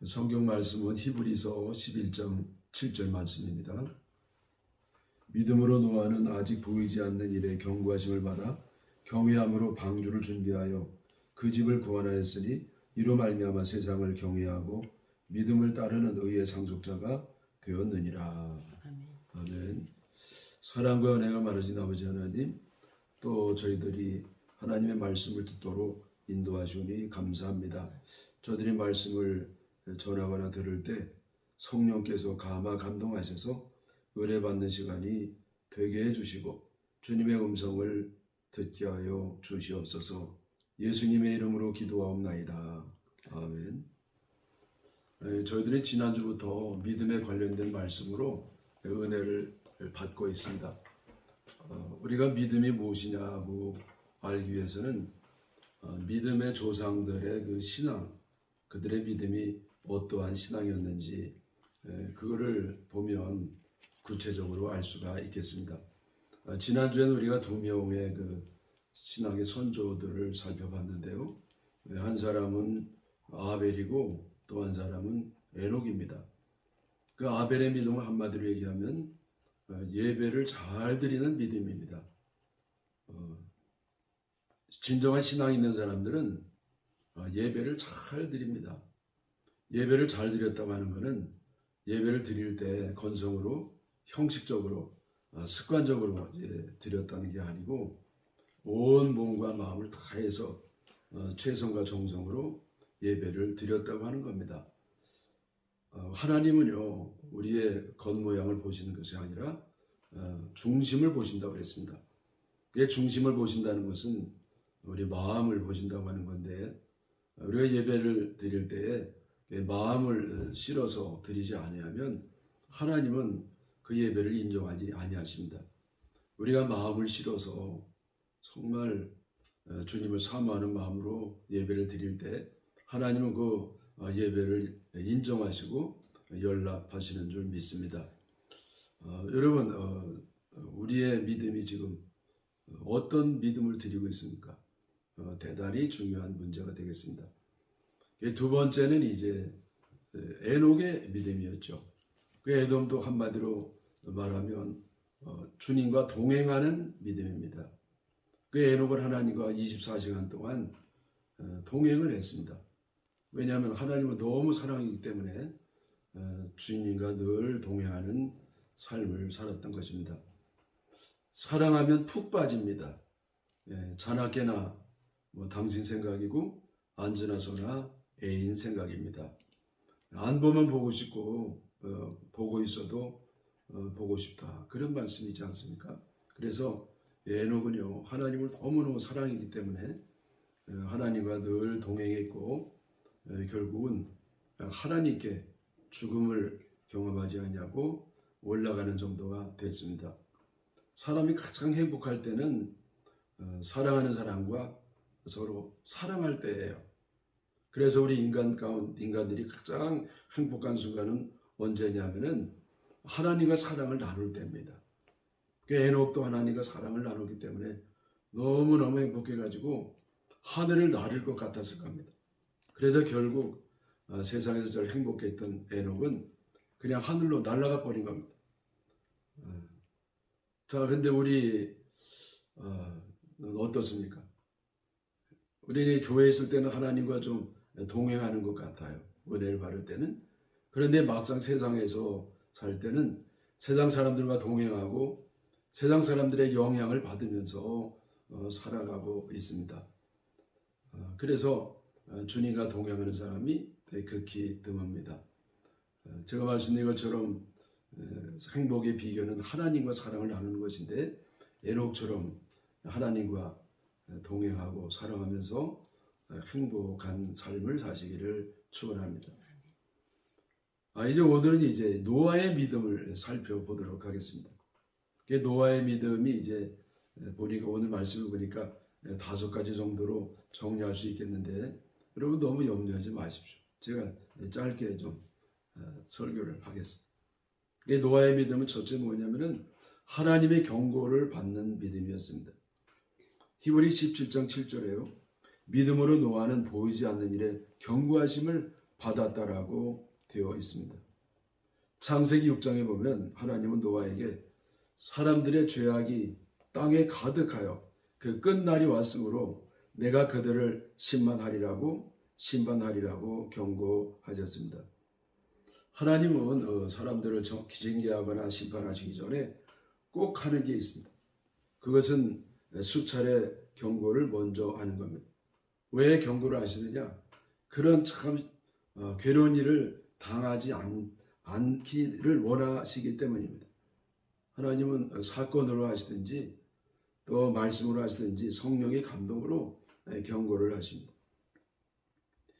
성경 말씀은 히브리서 11장 7절 말씀입니다. 믿음으로 노아는 아직 보이지 않는 일에 경고하심을 받아 경외함으로 방주를 준비하여 그 집을 구원하였으니 이로 말미암아 세상을 경외하고 믿음을 따르는 의의 상속자가 되었느니라. 아멘. 사랑과 은혜가 많으신 아버지 하나님, 또 저희들이 하나님의 말씀을 듣도록 인도하시오니 감사합니다. 저들이 말씀을 전하거나 들을 때 성령께서 감화 감동하셔서 은혜받는 시간이 되게 해주시고 주님의 음성을 듣게 하여 주시옵소서. 예수님의 이름으로 기도하옵나이다. 아멘. 저희들이 지난주부터 믿음에 관련된 말씀으로 은혜를 받고 있습니다. 우리가 믿음이 무엇이냐고 알기 위해서는 믿음의 조상들의 그 신앙, 그들의 믿음이 어떠한 신앙이었는지 그거를 보면 구체적으로 알 수가 있겠습니다. 지난주에는 우리가 두 명의 그 신앙의 선조들을 살펴봤는데요. 한 사람은 아벨이고 또 한 사람은 에녹입니다. 그 아벨의 믿음을 한마디로 얘기하면 예배를 잘 드리는 믿음입니다. 진정한 신앙이 있는 사람들은 예배를 잘 드립니다. 예배를 잘 드렸다고 하는 것은 예배를 드릴 때 건성으로 형식적으로 습관적으로 드렸다는 게 아니고 온 몸과 마음을 다해서 최선과 정성으로 예배를 드렸다고 하는 겁니다. 하나님은요, 우리의 겉모양을 보시는 것이 아니라 중심을 보신다고 그랬습니다. 그 중심을 보신다는 것은 우리 마음을 보신다고 하는 건데, 우리가 예배를 드릴 때에 마음을 실어서 드리지 아니하면 하나님은 그 예배를 인정하지 아니하십니다. 우리가 마음을 실어서 정말 주님을 사모하는 마음으로 예배를 드릴 때 하나님은 그 예배를 인정하시고 연락하시는 줄 믿습니다. 여러분, 우리의 믿음이 지금 어떤 믿음을 드리고 있습니까? 대단히 중요한 문제가 되겠습니다. 두 번째는 이제 에녹의 믿음이었죠. 그 에돔도 한마디로 말하면 주님과 동행하는 믿음입니다. 그 에녹은 하나님과 24시간 동안 동행을 했습니다. 왜냐하면 하나님은 너무 사랑이기 때문에 주님과 늘 동행하는 삶을 살았던 것입니다. 사랑하면 푹 빠집니다. 자나깨나 당신 생각이고 앉으나서나 애인 생각입니다. 안 보면 보고 싶고 보고 있어도 보고 싶다, 그런 말씀이지 않습니까? 그래서 에녹은요, 하나님을 너무너무 사랑이기 때문에 하나님과 늘 동행했고 결국은 하나님께 죽음을 경험하지 않냐고 올라가는 정도가 됐습니다. 사람이 가장 행복할 때는 사랑하는 사람과 서로 사랑할 때예요. 그래서 우리 인간들이 가장 행복한 순간은 언제냐면은 하나님과 사랑을 나눌 때입니다. 그 에녹도 하나님과 사랑을 나누기 때문에 너무너무 행복해가지고 하늘을 나를 것 같았을 겁니다. 그래서 결국 세상에서 제일 행복했던 에녹은 그냥 하늘로 날아가 버린 겁니다. 자, 근데 우리 어떻습니까? 우리 교회에 있을 때는 하나님과 좀 동행하는 것 같아요. 은혜를 받을 때는. 그런데 막상 세상에서 살 때는 세상 사람들과 동행하고 세상 사람들의 영향을 받으면서 살아가고 있습니다. 그래서 주님과 동행하는 사람이 극히 드뭅니다. 제가 말씀드린 것처럼 행복의 비결은 하나님과 사랑을 나누는 것인데 에녹처럼 하나님과 동행하고 사랑하면서 행복한 삶을 사시기를 축원합니다. 이제 오늘은 이제 노아의 믿음을 살펴보도록 하겠습니다. 노아의 믿음이 이제 보니까 오늘 말씀을 보니까 5가지 정도로 정리할 수 있겠는데 여러분 너무 염려하지 마십시오. 제가 짧게 좀 설교를 하겠습니다. 노아의 믿음은 첫째 뭐냐면은 하나님의 경고를 받는 믿음이었습니다. 히브리 17장 7절에요. 믿음으로 노아는 보이지 않는 일에 경고하심을 받았다라고 되어 있습니다. 창세기 6장에 보면 하나님은 노아에게 사람들의 죄악이 땅에 가득하여 그 끝날이 왔으므로 내가 그들을 심판하리라고 경고하셨습니다. 하나님은 사람들을 기징계하거나 심판하시기 전에 꼭 하는 게 있습니다. 그것은 수차례 경고를 먼저 하는 겁니다. 왜 경고를 하시느냐? 그런 참 괴로운 일을 당하지 않기를 원하시기 때문입니다. 하나님은 사건으로 하시든지 또 말씀으로 하시든지 성령의 감동으로 경고를 하십니다.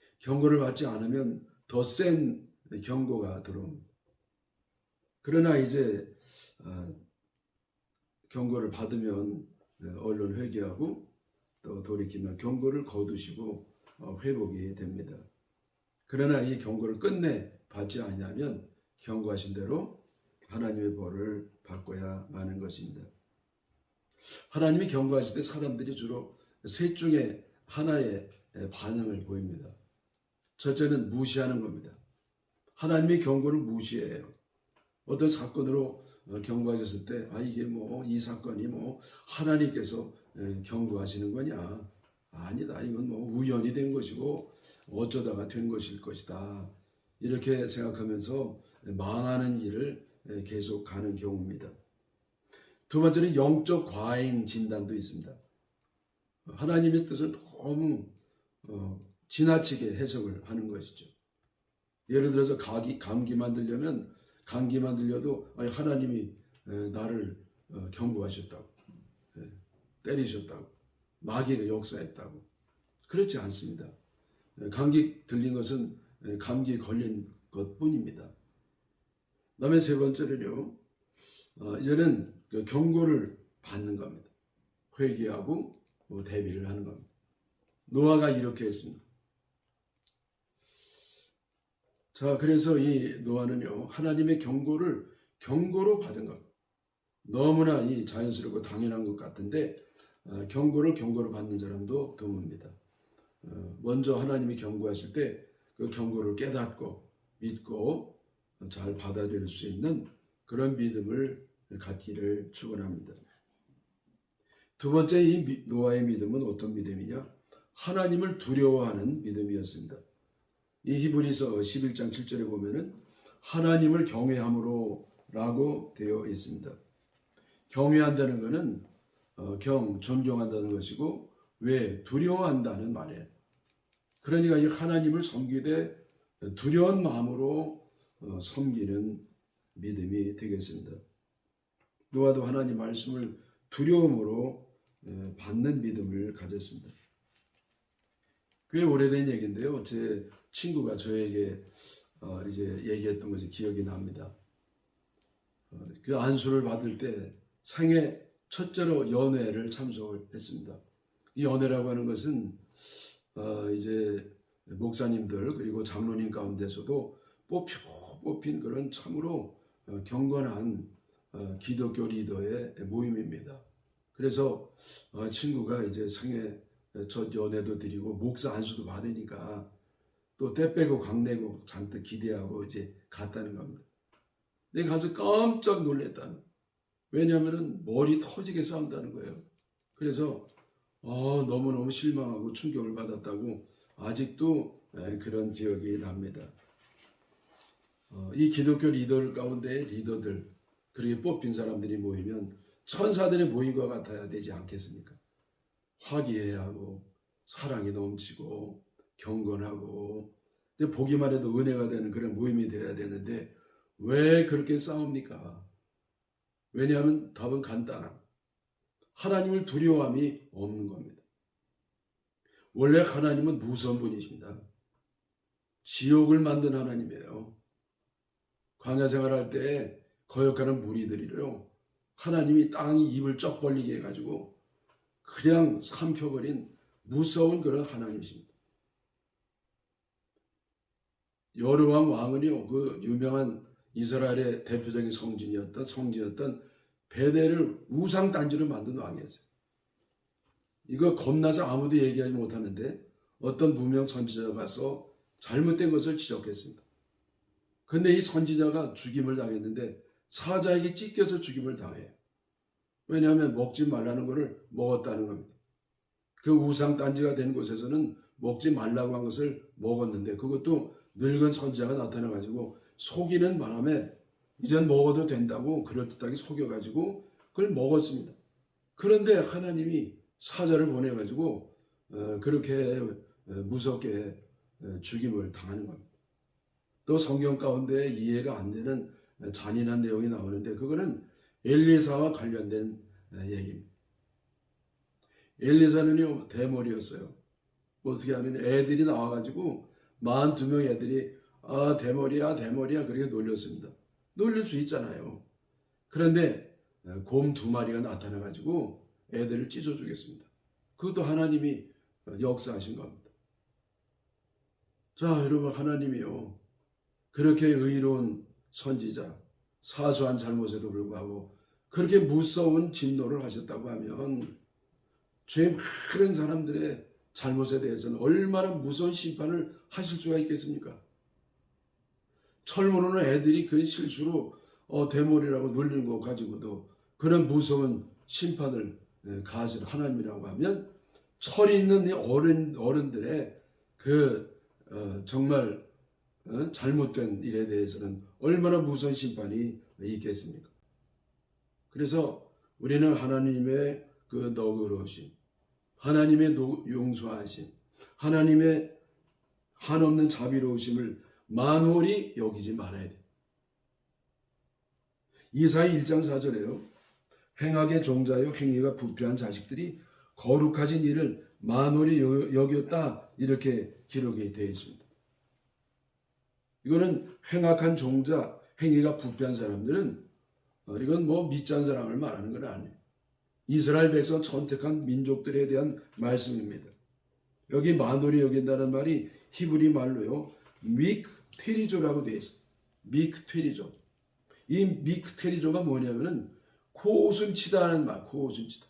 경고를 받지 않으면 더 센 경고가 들어옵니다. 그러나 이제 경고를 받으면 얼른 회개하고 또 돌이키면 경고를 거두시고 회복이 됩니다. 그러나 이 경고를 끝내 받지 않으면 경고하신 대로 하나님의 벌을 받고야 마는 것입니다. 하나님이 경고하실 때 사람들이 주로 셋 중에 하나의 반응을 보입니다. 첫째는 무시하는 겁니다. 하나님의 경고를 무시해요. 어떤 사건으로 경고하셨을 때 이게 이 사건이 하나님께서 경고하시는 거냐? 아니다. 이건 우연이 된 것이고 어쩌다가 된 것일 것이다. 이렇게 생각하면서 망하는 길을 계속 가는 경우입니다. 두 번째는 영적 과잉 진단도 있습니다. 하나님의 뜻을 너무 지나치게 해석을 하는 것이죠. 예를 들어서 감기만 들려면 감기만 들려도 하나님이 나를 경고하셨다고, 때리셨다고, 마귀가 역사했다고. 그렇지 않습니다. 감기 들린 것은 감기에 걸린 것뿐입니다. 그다음에 세 번째는요, 이제는 경고를 받는 겁니다. 회개하고 대비를 하는 겁니다. 노아가 이렇게 했습니다. 자, 그래서 이 노아는요, 하나님의 경고로 받은 겁니다. 너무나 이 자연스럽고 당연한 것 같은데 경고를 받는 사람도 드뭅니다. 먼저 하나님이 경고하실 때 그 경고를 깨닫고 믿고 잘 받아들일 수 있는 그런 믿음을 갖기를 축원합니다. 두 번째 이 노아의 믿음은 어떤 믿음이냐? 하나님을 두려워하는 믿음이었습니다. 이 히브리서 11장 7절에 보면은 하나님을 경외함으로라고 되어 있습니다. 경외한다는 것은 존경한다는 것이고 왜 두려워한다는 말이에요. 그러니까 이 하나님을 섬기되 두려운 마음으로 섬기는 믿음이 되겠습니다. 노아도 하나님 말씀을 두려움으로 받는 믿음을 가졌습니다. 꽤 오래된 얘기인데요. 제 친구가 저에게 이제 얘기했던 것이 기억이 납니다. 그 안수를 받을 때 생애 첫째로 연회를 참석을 했습니다. 이 연회라고 하는 것은 이제 목사님들 그리고 장로님 가운데서도 뽑힌 그런 참으로 경건한 기독교 리더의 모임입니다. 그래서 친구가 이제 생애 첫 연회도 드리고 목사 안수도 받으니까 또 때 빼고 강내고 잔뜩 기대하고 이제 갔다는 겁니다. 내가 가서 깜짝 놀랐다는 거예요. 왜냐하면 머리 터지게 싸운다는 거예요. 그래서 너무너무 실망하고 충격을 받았다고 아직도 그런 기억이 납니다. 이 기독교 리더 가운데 리더들 그렇게 뽑힌 사람들이 모이면 천사들의 모임과 같아야 되지 않겠습니까? 화기애애하고 사랑이 넘치고 경건하고 보기만 해도 은혜가 되는 그런 모임이 되어야 되는데 왜 그렇게 싸웁니까? 왜냐하면 답은 간단합니다. 하나님을 두려워함이 없는 겁니다. 원래 하나님은 무서운 분이십니다. 지옥을 만든 하나님이에요. 광야 생활할 때 거역하는 무리들이요, 하나님이 땅이 입을 쩍 벌리게 해가지고 그냥 삼켜버린 무서운 그런 하나님이십니다. 여로왕 왕은요, 그 유명한 이스라엘의 대표적인 성지였던 베델을 우상 단지로 만든 왕이었어요. 이거 겁나서 아무도 얘기하지 못하는데 어떤 무명 선지자가 가서 잘못된 것을 지적했습니다. 근데 이 선지자가 죽임을 당했는데 사자에게 찢겨서 죽임을 당해요. 왜냐하면 먹지 말라는 것을 먹었다는 겁니다. 그 우상단지가 된 곳에서는 먹지 말라고 한 것을 먹었는데 그것도 늙은 선지자가 나타나가지고 속이는 바람에 이젠 먹어도 된다고 그럴듯하게 속여가지고 그걸 먹었습니다. 그런데 하나님이 사자를 보내가지고 그렇게 무섭게 죽임을 당하는 겁니다. 또 성경 가운데 이해가 안 되는 잔인한 내용이 나오는데 그거는 엘리사와 관련된 얘기입니다. 엘리사는요 대머리였어요. 어떻게 하면 애들이 나와가지고 42명 애들이 대머리야 그렇게 놀렸습니다. 놀릴 수 있잖아요. 그런데 곰 2마리가 나타나가지고 애들을 찢어 주겠습니다. 그것도 하나님이 역사하신 겁니다. 자, 여러분, 하나님이요 그렇게 의로운 선지자, 사소한 잘못에도 불구하고 그렇게 무서운 진노를 하셨다고 하면 죄 많은 사람들의 잘못에 대해서는 얼마나 무서운 심판을 하실 수가 있겠습니까? 철모르는 애들이 그 실수로 대머리라고 놀리는 거 가지고도 그런 무서운 심판을 가하실 하나님이라고 하면 철이 있는 이 어른들의 정말 잘못된 일에 대해서는 얼마나 무서운 심판이 있겠습니까? 그래서 우리는 하나님의 그 너그러우심, 하나님의 용서하심, 하나님의 한없는 자비로우심을 만홀히 여기지 말아야 돼. 이사야 1장 4절에요. 행악의 종자요 행위가 부패한 자식들이 거룩하신 일을 만홀히 여겼다 이렇게 기록이 되어 있습니다. 이거는 행악한 종자, 행위가 부패한 사람들은 이건 뭐 믿지 않은 사람을 말하는 건 아니에요. 이스라엘 백성 선택한 민족들에 대한 말씀입니다. 여기 만홀히 여긴다는 말이 히브리 말로요 믹테리조라고 되어 있어요. 믹테리조. 이 믹테리조가 뭐냐면은 코웃음치다는 말, 코웃음치다.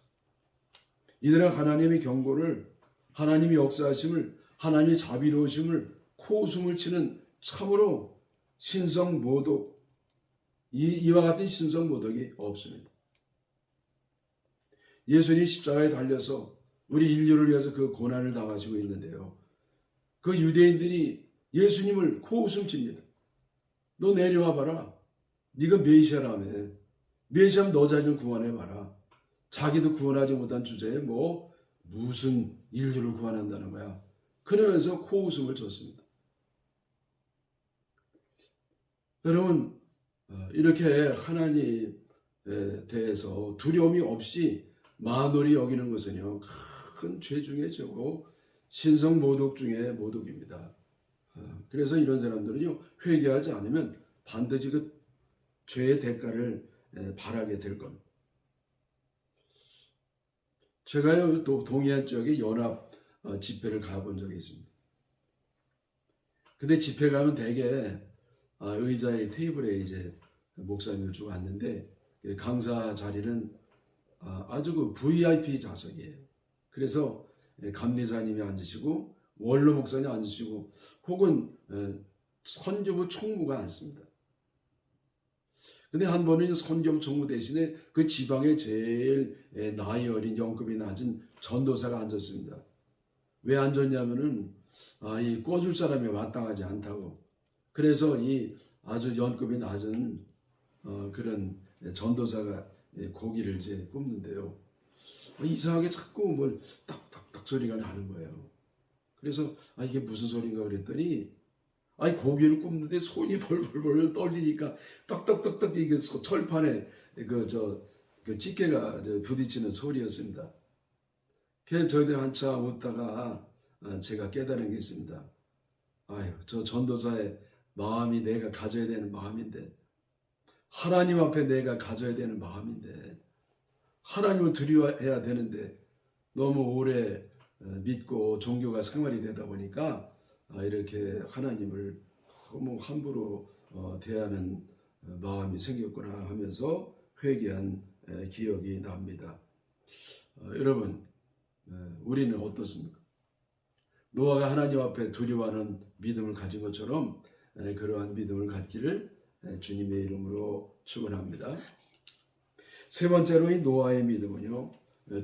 이들은 하나님의 경고를, 하나님의 역사하심을, 하나님의 자비로우심을 코웃음을 치는 참으로 신성모독, 이와 같은 신성모독이 없습니다. 예수님이 십자가에 달려서 우리 인류를 위해서 그 고난을 당하시고 있는데요. 그 유대인들이 예수님을 코웃음칩니다. 너 내려와 봐라. 네가 메시아라며. 메시아면 너 자신을 구원해봐라. 자기도 구원하지 못한 주제에 무슨 인류를 구원한다는 거야. 그러면서 코웃음을 쳤습니다. 여러분 이렇게 하나님에 대해서 두려움이 없이 만홀히 여기는 것은요 큰 죄 중에 죄고 신성모독 중에 모독입니다. 그래서 이런 사람들은요 회개하지 않으면 반드시 그 죄의 대가를 바라게 될 겁니다. 제가요 또 동해안 지역에 연합 집회를 가본 적이 있습니다. 근데 집회 가면 대개 의자에 테이블에 이제 목사님을 주고 앉는데 강사 자리는 아주 그 VIP 좌석이에요. 그래서 감리사님이 앉으시고 원로 목사님 앉으시고 혹은 선교부 총무가 앉습니다. 근데 한 번은 선교부 총무 대신에 그 지방에 제일 나이 어린 연급이 낮은 전도사가 앉았습니다. 왜 앉았냐면은 이 꿔줄 사람이 마땅하지 않다고. 그래서 이 아주 연급이 낮은 그런 전도사가 고기를 이제 굽는데요. 이상하게 자꾸 뭘 딱딱딱 소리가 나는 거예요. 그래서 이게 무슨 소린가 그랬더니 고기를 굽는데 손이 벌벌벌 떨리니까 딱딱딱딱 이게 철판에 그 집게가 부딪히는 소리였습니다. 그래서 저희들 한참 웃다가 제가 깨달은 게 있습니다. 저 전도사의 마음이 내가 가져야 되는 마음인데, 하나님 앞에 내가 가져야 되는 마음인데, 하나님을 두려워해야 되는데 너무 오래 믿고 종교가 생활이 되다 보니까 이렇게 하나님을 너무 함부로 대하는 마음이 생겼구나 하면서 회개한 기억이 납니다. 여러분, 우리는 어떻습니까? 노아가 하나님 앞에 두려워하는 믿음을 가진 것처럼 그러한 믿음을 갖기를 주님의 이름으로 축원합니다. 세 번째로 이 노아의 믿음은요,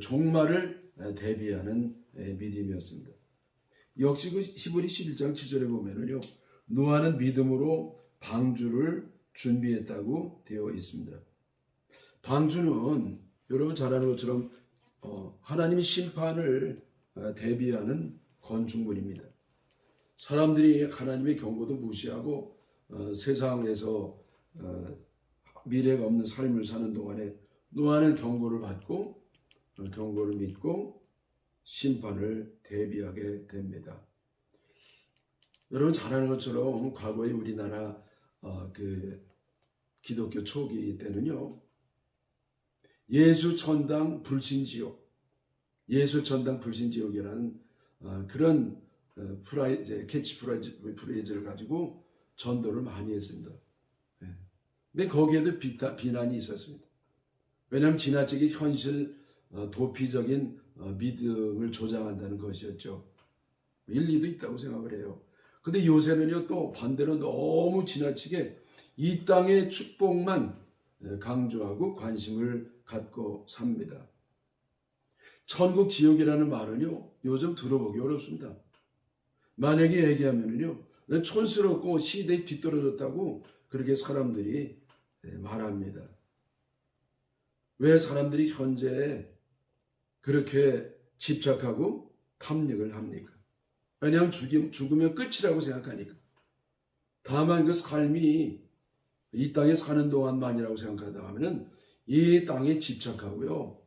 종말을 대비하는 믿음이었습니다. 역시 그 히브리 11장 7절에 보면은요, 노아는 믿음으로 방주를 준비했다고 되어 있습니다. 방주는 여러분 잘 아는 것처럼 하나님의 심판을 대비하는 건축물입니다. 사람들이 하나님의 경고도 무시하고 세상에서 미래가 없는 삶을 사는 동안에 노아는 경고를 받고 경고를 믿고 심판을 대비하게 됩니다. 여러분 잘 아는 것처럼 과거에 우리나라 그 기독교 초기 때는요, 예수천당 불신지옥, 예수천당 불신지옥이라는 그런 캐치프레이즈를 가지고 전도를 많이 했습니다. 근데 거기에도 비난이 있었습니다. 왜냐하면 지나치게 현실 도피적인 믿음을 조장한다는 것이었죠. 일리도 있다고 생각을 해요. 근데 요새는요, 또 반대로 너무 지나치게 이 땅의 축복만 강조하고 관심을 갖고 삽니다. 천국 지옥이라는 말은요, 요즘 들어보기 어렵습니다. 만약에 얘기하면요, 촌스럽고 시대에 뒤떨어졌다고 그렇게 사람들이 말합니다. 왜 사람들이 현재에 그렇게 집착하고 탐닉을 합니까? 왜냐하면 죽으면 끝이라고 생각하니까. 다만 그 삶이 이 땅에 사는 동안만이라고 생각하다 하면은 이 땅에 집착하고요.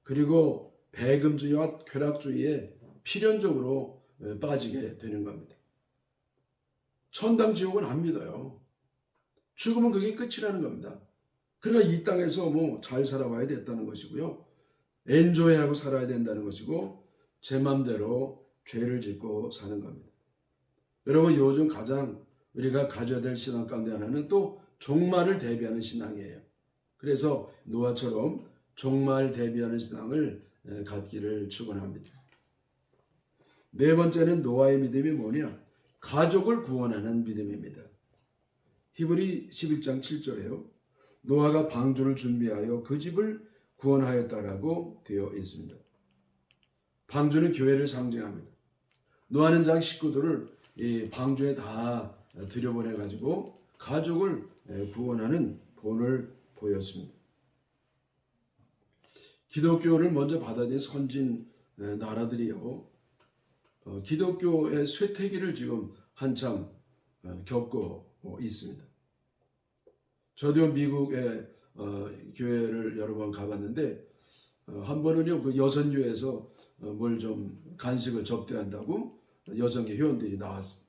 그리고 배금주의와 쾌락주의에 필연적으로 빠지게 되는 겁니다. 천당 지옥은 안 믿어요. 죽으면 그게 끝이라는 겁니다. 그러니까 이 땅에서 뭐 잘 살아와야 됐다는 것이고요. 엔조이하고 살아야 된다는 것이고 제 맘대로 죄를 짓고 사는 겁니다. 여러분 요즘 가장 우리가 가져야 될 신앙 가운데 하나는 또 종말을 대비하는 신앙이에요. 그래서 노아처럼 종말 대비하는 신앙을 갖기를 축원합니다. 네 번째는 노아의 믿음이 뭐냐? 가족을 구원하는 믿음입니다. 히브리 11장 7절에요. 노아가 방주를 준비하여 그 집을 구원하였다라고 되어 있습니다. 방주는 교회를 상징합니다. 노아는 자기 식구들을 이 방주에 다 들여보내가지고 가족을 구원하는 본을 보였습니다. 기독교를 먼저 받아들인 선진 나라들이요, 기독교의 쇠퇴기를 지금 한참 겪고 있습니다. 저도 미국의 교회를 여러 번 가봤는데 한 번은요, 그 여선교회에서 뭘 좀 간식을 접대한다고 여성교 회원들이 나왔습니다.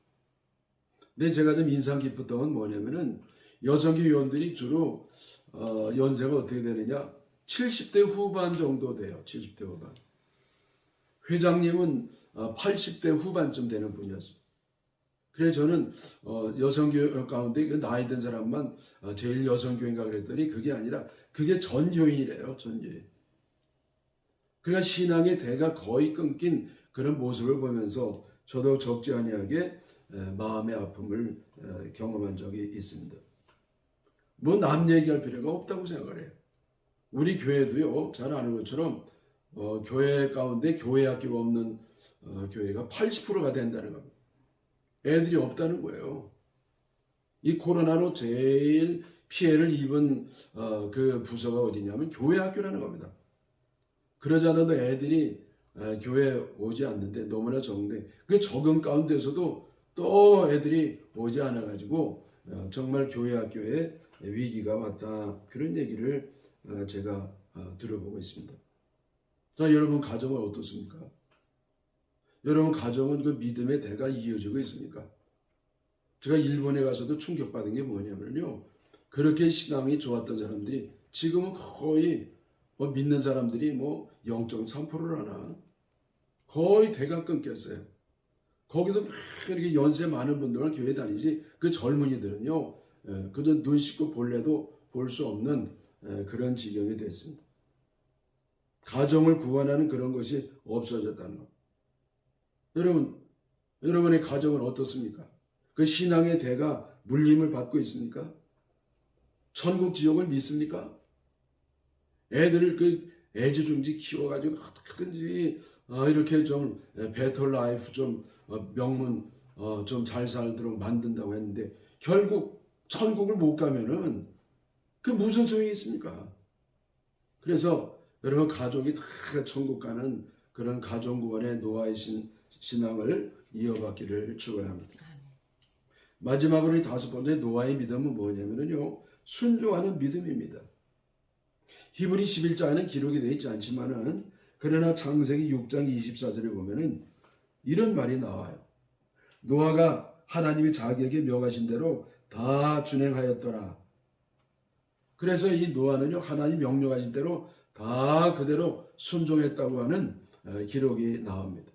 근데 제가 좀 인상 깊었던 건 뭐냐면은 여성교 회원들이 주로 연세가 어떻게 되느냐, 70대 후반 정도 돼요. 70대 후반. 회장님은 80대 후반쯤 되는 분이었습니다. 그래서 저는 여성교회 가운데 나이 든 사람만 제일 여성교회인가 그랬더니 그게 아니라 그게 전교인이래요. 전교인. 그러니까 신앙의 대가 거의 끊긴 그런 모습을 보면서 저도 적지 아니하게 마음의 아픔을 경험한 적이 있습니다. 뭐 남 얘기할 필요가 없다고 생각을 해요. 우리 교회도요, 잘 아는 것처럼 교회 가운데 교회 학교가 없는 교회가 80%가 된다는 겁니다. 애들이 없다는 거예요. 이 코로나로 제일 피해를 입은 그 부서가 어디냐면 교회 학교라는 겁니다. 그러지 않아도 애들이 교회 오지 않는데 너무나 적은데 그 적은 가운데서도 또 애들이 오지 않아가지고 정말 교회 학교에 위기가 왔다, 그런 얘기를 제가 들어보고 있습니다. 자, 여러분 가정은 어떻습니까? 여러분 가정은 그 믿음의 대가 이어지고 있습니까? 제가 일본에 가서도 충격받은 게 뭐냐면요, 그렇게 신앙이 좋았던 사람들이 지금은 거의 믿는 사람들이 0.3%라나 거의 대가 끊겼어요. 거기도 막 이렇게 연세 많은 분들은 교회 다니지 그 젊은이들은요, 그저 눈 씻고 볼래도 볼 수 없는 그런 지경이 됐습니다. 가정을 구원하는 그런 것이 없어졌다는 것. 여러분, 여러분의 가정은 어떻습니까? 그 신앙의 대가 물림을 받고 있습니까? 천국 지옥을 믿습니까? 애들을 그 애지중지 키워가지고 어떻게든지 이렇게 좀 베터 라이프 좀 명문 좀 잘 살도록 만든다고 했는데 결국 천국을 못 가면은 그 무슨 소용이 있습니까? 그래서 여러분 가족이 다 천국 가는 그런 가족 구원의 노아의 신앙을 이어받기를 축원합니다. 마지막으로 이 다섯 번째 노아의 믿음은 뭐냐면요, 순종하는 믿음입니다. 히브리 11장에는 기록이 되어 있지 않지만은 그러나 창세기 6장 24절에 보면은 이런 말이 나와요. 노아가 하나님이 자기에게 명하신 대로 다 준행하였더라. 그래서 이 노아는요, 하나님 명령하신 대로 다 그대로 순종했다고 하는 기록이 나옵니다.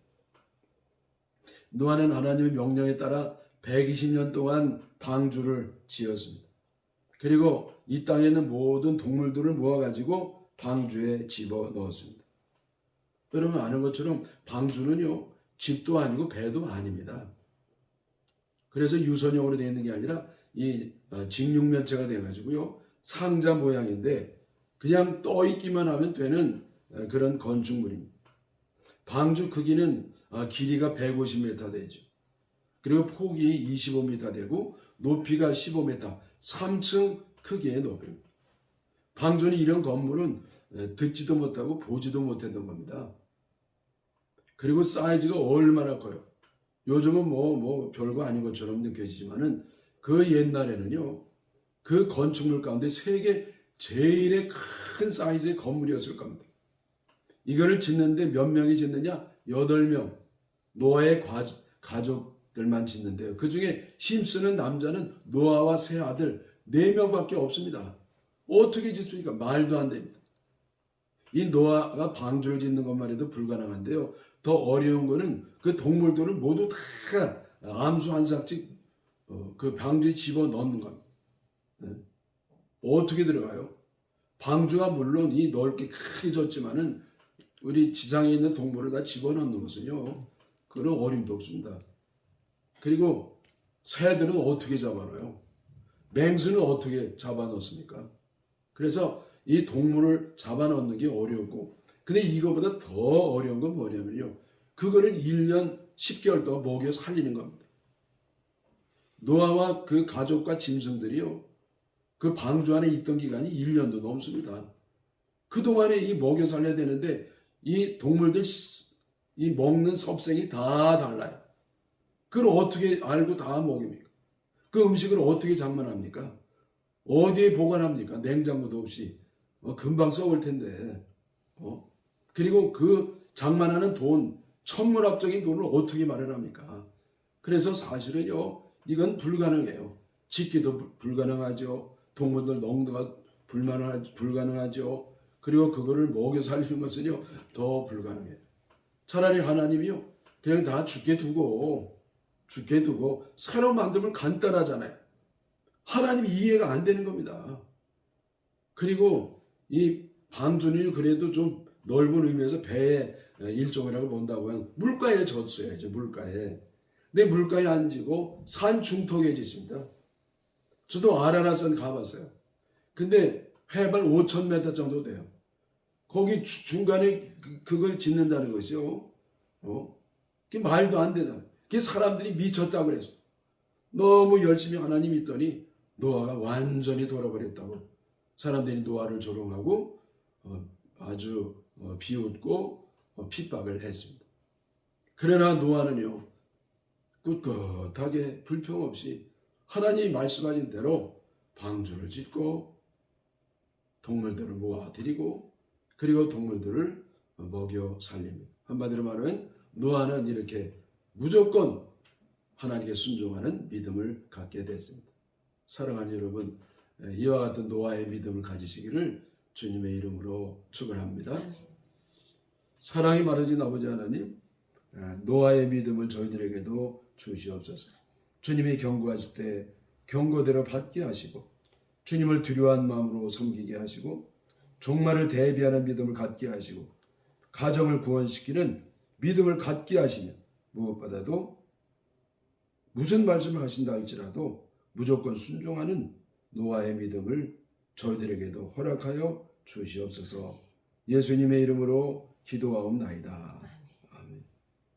노아는 하나님의 명령에 따라 120년 동안 방주를 지었습니다. 그리고 이 땅에 있는 모든 동물들을 모아가지고 방주에 집어넣었습니다. 여러분 아는 것처럼 방주는요, 집도 아니고 배도 아닙니다. 그래서 유선형으로 되어 있는 게 아니라 이 직육면체가 돼가지고요, 상자 모양인데 그냥 떠 있기만 하면 되는 그런 건축물입니다. 방주 크기는 길이가 150m 되죠. 그리고 폭이 25m 되고 높이가 15m, 3층 크기의 높이입니다. 방주는 이런 건물은 듣지도 못하고 보지도 못했던 겁니다. 그리고 사이즈가 얼마나 커요. 요즘은 뭐 별거 아닌 것처럼 느껴지지만은 그 옛날에는요, 그 건축물 가운데 세계 제일의 큰 사이즈의 건물이었을 겁니다. 이거를 짓는데 몇 명이 짓느냐? 8명. 노아의 가족들만 짓는데요. 그 중에 힘쓰는 남자는 노아와 세 아들 4명밖에 없습니다. 어떻게 짓습니까? 말도 안 됩니다. 이 노아가 방주를 짓는 것만 해도 불가능한데요. 더 어려운 거는 그 동물들을 모두 다 암수 한 삭씩 그 방주에 집어넣는 겁니다. 어떻게 들어가요? 방주가 물론 이 넓게 크게 졌지만은 우리 지상에 있는 동물을 다 집어넣는 것은요, 그런 어림도 없습니다. 그리고 새들은 어떻게 잡아넣어요? 맹수는 어떻게 잡아넣습니까? 그래서 이 동물을 잡아넣는 게 어렵고, 근데 이거보다 더 어려운 건 뭐냐면요, 그거를 1년 10개월 동안 먹여 살리는 겁니다. 노아와 그 가족과 짐승들이요, 그 방주 안에 있던 기간이 1년도 넘습니다. 그동안에 이 먹여 살려야 되는데 이 동물들 이 먹는 섭생이 다 달라요. 그걸 어떻게 알고 다 먹입니까? 그 음식을 어떻게 장만합니까? 어디에 보관합니까? 냉장고도 없이 금방 썩을 텐데. 그리고 그 장만하는 돈, 천문학적인 돈을 어떻게 마련합니까? 그래서 사실은요, 이건 불가능해요. 짓기도 불가능하죠. 동물들 농도가 불가능하죠. 그리고 그거를 먹여 살리는 것은요, 더 불가능해요. 차라리 하나님이요, 그냥 다 죽게 두고 새로 만들면 간단하잖아요. 하나님이 이해가 안 되는 겁니다. 그리고 이 방주는 그래도 좀 넓은 의미에서 배의 일종이라고 본다고 하면 물가에 졌어야죠. 물가에. 근데 물가에 안 지고 산 중턱에 짓습니다. 저도 아라라산 가봤어요. 근데 해발 5,000m 정도 돼요. 거기 중간에 그걸 짓는다는 것이요. 그게 말도 안 되잖아요. 그게 사람들이 미쳤다고 그래서. 너무 열심히 하나님 믿더니 노아가 완전히 돌아버렸다고. 사람들이 노아를 조롱하고 아주 비웃고 핍박을 했습니다. 그러나 노아는요, 꿋꿋하게 불평 없이 하나님이 말씀하신 대로 방주를 짓고 동물들을 모아드리고 그리고 동물들을 먹여 살립니다. 한마디로 말하면 노아는 이렇게 무조건 하나님께 순종하는 믿음을 갖게 됐습니다. 사랑하는 여러분, 이와 같은 노아의 믿음을 가지시기를 주님의 이름으로 축원합니다. 사랑이 많으신 아버지 하나님, 노아의 믿음을 저희들에게도 주시옵소서. 주님이 경고하실 때 경고대로 받게 하시고 주님을 두려워한 마음으로 섬기게 하시고 종말을 대비하는 믿음을 갖게 하시고 가정을 구원시키는 믿음을 갖게 하시며 무엇보다도 무슨 말씀을 하신다 할지라도 무조건 순종하는 노아의 믿음을 저희들에게도 허락하여 주시옵소서. 예수님의 이름으로 기도하옵나이다.